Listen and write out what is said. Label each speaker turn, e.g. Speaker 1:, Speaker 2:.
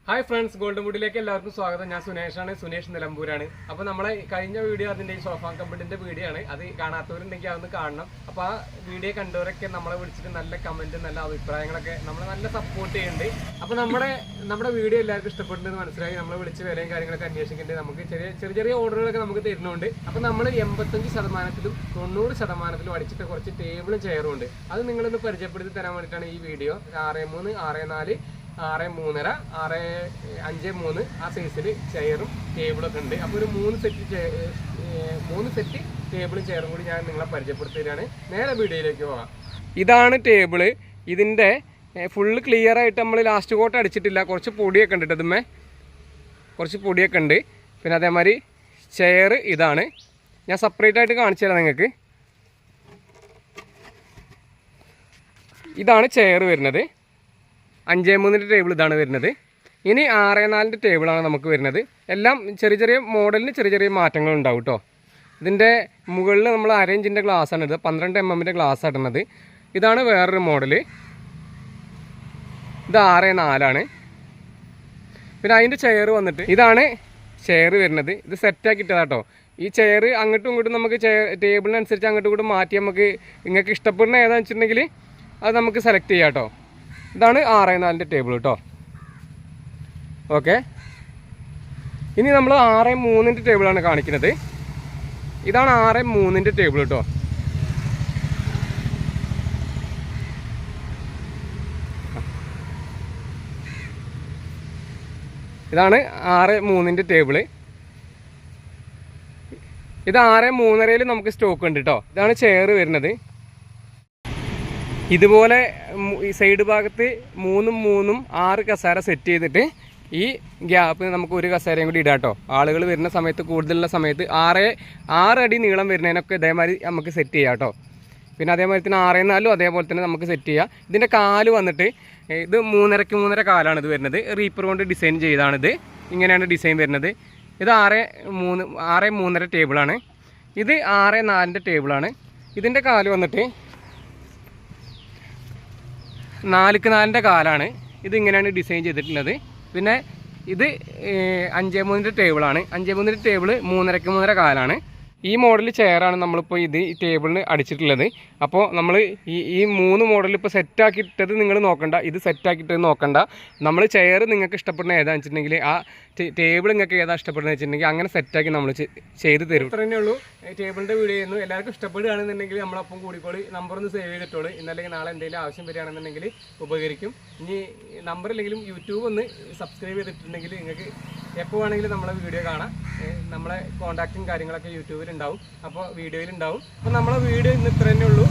Speaker 1: Hi friends, golden വുഡിലേക്ക് എല്ലാവർക്കും സ്വാഗതം. ഞാൻ സുനേഷാണ്, സുനേഷ് നിലമ്പൂരാണ്. അപ്പോൾ നമ്മളെ കഴിഞ്ഞ വീഡിയോ അതിൻ്റെ ഈ സോഫ കമ്പഡിൻ്റെ വീഡിയോ ആണ്. അത് കാണാത്തവരുണ്ടെങ്കിൽ അതൊന്ന് കാണണം. അപ്പോൾ ആ വീഡിയോ കണ്ടവരൊക്കെ നമ്മളെ വിളിച്ചിട്ട് നല്ല കമൻറ്റ്, നല്ല അഭിപ്രായങ്ങളൊക്കെ നമ്മളെ നല്ല സപ്പോർട്ട് ചെയ്യുന്നുണ്ട്. അപ്പോൾ നമ്മുടെ വീഡിയോ എല്ലാവർക്കും ഇഷ്ടപ്പെടുന്നത് മനസ്സിലായി. നമ്മളെ വിളിച്ച് വിലയും കാര്യങ്ങളൊക്കെ അന്വേഷിക്കേണ്ടത് നമുക്ക് ചെറിയ ഓർഡറുകളൊക്കെ നമുക്ക് തരുന്നുണ്ട്. അപ്പോൾ നമ്മൾ 85%-ലും 90%-ലും അടിച്ചിട്ട് കുറച്ച് ടേബിളും ചെയറും ഉണ്ട്. അത് നിങ്ങളൊന്ന് പരിചയപ്പെടുത്തി തരാൻ വേണ്ടിയിട്ടാണ് ഈ വീഡിയോ. 63, 64, 6.3, 6.53 ആ സൈസിൽ ചെയറും ടേബിളൊക്കെ ഉണ്ട്. അപ്പോൾ ഒരു 3 സെറ്റ് ടേബിളും ചെയറും കൂടി ഞാൻ നിങ്ങളെ പരിചയപ്പെടുത്തുകയാണ്. നേരെ വീഡിയോയിലേക്ക് പോകാം. ഇതാണ് ടേബിള്. ഇതിൻ്റെ ഫുള്ള് ക്ലിയർ ആയിട്ട് നമ്മൾ ലാസ്റ്റ് കോട്ട് അടിച്ചിട്ടില്ല. കുറച്ച് പൊടിയൊക്കെ ഉണ്ട്. ഇതുമേ കുറച്ച് പൊടിയൊക്കെ ഉണ്ട്. പിന്നെ അതേമാതിരി ചെയർ ഇതാണ്. ഞാൻ സെപ്പറേറ്റ് ആയിട്ട് കാണിച്ചു തരാം നിങ്ങൾക്ക്. ഇതാണ് ചെയർ വരുന്നത്. 5.3 ടേബിൾ ഇതാണ് വരുന്നത്. ഇനി 6.4 ടേബിളാണ് നമുക്ക് വരുന്നത്. എല്ലാം ചെറിയ മോഡലിന് ചെറിയ മാറ്റങ്ങൾ ഉണ്ടാവും കേട്ടോ. ഇതിൻ്റെ മുകളിൽ നമ്മൾ 1.5 ഇഞ്ചിൻ്റെ ഗ്ലാസ്സാണ് ഇടുന്നത്. 12 mm ഗ്ലാസ് ഇടുന്നത്. ഇതാണ് വേറൊരു മോഡല്. ഇത് 6.4 പിന്നെ അതിൻ്റെ ചെയർ വന്നിട്ട് ഇതാണ് ചെയർ വരുന്നത്. ഇത് സെറ്റാക്കിയിട്ടതാണ് കേട്ടോ. ഈ ചെയർ അങ്ങോട്ടും ഇങ്ങോട്ടും നമുക്ക് ടേബിളിനനുസരിച്ച് അങ്ങോട്ടും ഇങ്ങോട്ടും മാറ്റി നമുക്ക് നിങ്ങൾക്ക് ഇഷ്ടപ്പെടുന്ന ഏതാണെന്ന് വെച്ചിട്ടുണ്ടെങ്കിൽ അത് നമുക്ക് സെലക്ട് ചെയ്യാം കേട്ടോ. ഇതാണ് 6.4 ടേബിൾ കേട്ടോ. ഓക്കെ, ഇനി നമ്മൾ 6.3 ടേബിളാണ് കാണിക്കുന്നത്. ഇതാണ് 6.3 ടേബിൾ കേട്ടോ. ഇതാണ് 6.3 ടേബിള്. ഇത് 6.3 നമുക്ക് സ്റ്റോക്ക് ഉണ്ട് കേട്ടോ. ഇതാണ് ചെയർ വരുന്നത്. ഇതുപോലെ ഈ സൈഡ് ഭാഗത്ത് 3 6 കസേര സെറ്റ് ചെയ്തിട്ട് ഈ ഗ്യാപ്പ് നമുക്ക് ഒരു കസേരയും കൂടി ഇടാം കേട്ടോ. ആളുകൾ വരുന്ന സമയത്ത്, കൂടുതലുള്ള സമയത്ത് 6 അടി നീളം വരുന്നതിനൊക്കെ ഇതേമാതിരി നമുക്ക് സെറ്റ് ചെയ്യാം കേട്ടോ. പിന്നെ അതേമാതിരി തന്നെ 6.4 അതേപോലെ തന്നെ നമുക്ക് സെറ്റ് ചെയ്യാം. ഇതിൻ്റെ കാല് വന്നിട്ട് ഇത് 3.5 കാലാണ് ഇത് വരുന്നത്. റീപ്പർ കൊണ്ട് ഡിസൈൻ ചെയ്താണിത്. ഇങ്ങനെയാണ് ഡിസൈൻ വരുന്നത്. ഇത് 6.3 ടേബിളാണ്. ഇത് 6.4 ടേബിളാണ്. ഇതിൻ്റെ കാല് വന്നിട്ട് 4x4 കാലാണ്. ഇതിങ്ങനെയാണ് ഡിസൈൻ ചെയ്തിട്ടുള്ളത്. പിന്നെ ഇത് 5.3 ടേബിളാണ്. 5.3 ടേബിൾ 3x3 കാലാണ്. ഈ മോഡൽ ചെയറാണ് നമ്മളിപ്പോൾ ഈ ടേബിളിന് അടിച്ചിട്ടുള്ളത്. അപ്പോൾ നമ്മൾ ഈ 3 മോഡൽ ഇപ്പോൾ സെറ്റാക്കിയിട്ടത് നിങ്ങൾ നോക്കണ്ട, ഇത് സെറ്റാക്കിയിട്ടത് നോക്കണ്ട. നമ്മൾ ചെയർ നിങ്ങൾക്ക് ഇഷ്ടപ്പെടുന്ന ഏതാണെന്ന് വെച്ചിട്ടുണ്ടെങ്കിൽ ആ ടേബിൾ നിങ്ങൾക്ക് ഏതാ ഇഷ്ടപ്പെടുന്നത് വെച്ചിട്ടുണ്ടെങ്കിൽ അങ്ങനെ സെറ്റാക്കി നമ്മൾ ചെയ്ത് തരും. ഇത്ര തന്നെ ഉള്ളൂ. ടേബിളിൻ്റെ വീഡിയോ ചെയ്യുന്നു. എല്ലാവർക്കും ഇഷ്ടപ്പെടുകയാണെന്നുണ്ടെങ്കിൽ നമ്മളപ്പം കൂടിക്കോളി. നമ്പറൊന്ന് സേവ് ചെയ്തിട്ടോളൂ. ഇന്നല്ലെങ്കിൽ നാളെ എന്തെങ്കിലും ആവശ്യം വരികയാണെന്നുണ്ടെങ്കിൽ ഉപകരിക്കും. ഇനി നമ്പർ ഇല്ലെങ്കിലും യൂട്യൂബ് ഒന്ന് സബ്സ്ക്രൈബ് ചെയ്തിട്ടുണ്ടെങ്കിൽ നിങ്ങൾക്ക് എപ്പോൾ വേണമെങ്കിലും നമ്മളെ വീഡിയോ കാണാം. നമ്മളെ കോൺടാക്റ്റും കാര്യങ്ങളൊക്കെ യൂട്യൂബിൽ ഉണ്ടാവും, അപ്പോൾ വീഡിയോയിൽ ഉണ്ടാവും. അപ്പോൾ നമ്മളെ വീഡിയോ ഇന്ന് ഇത്ര തന്നെ ഉള്ളൂ.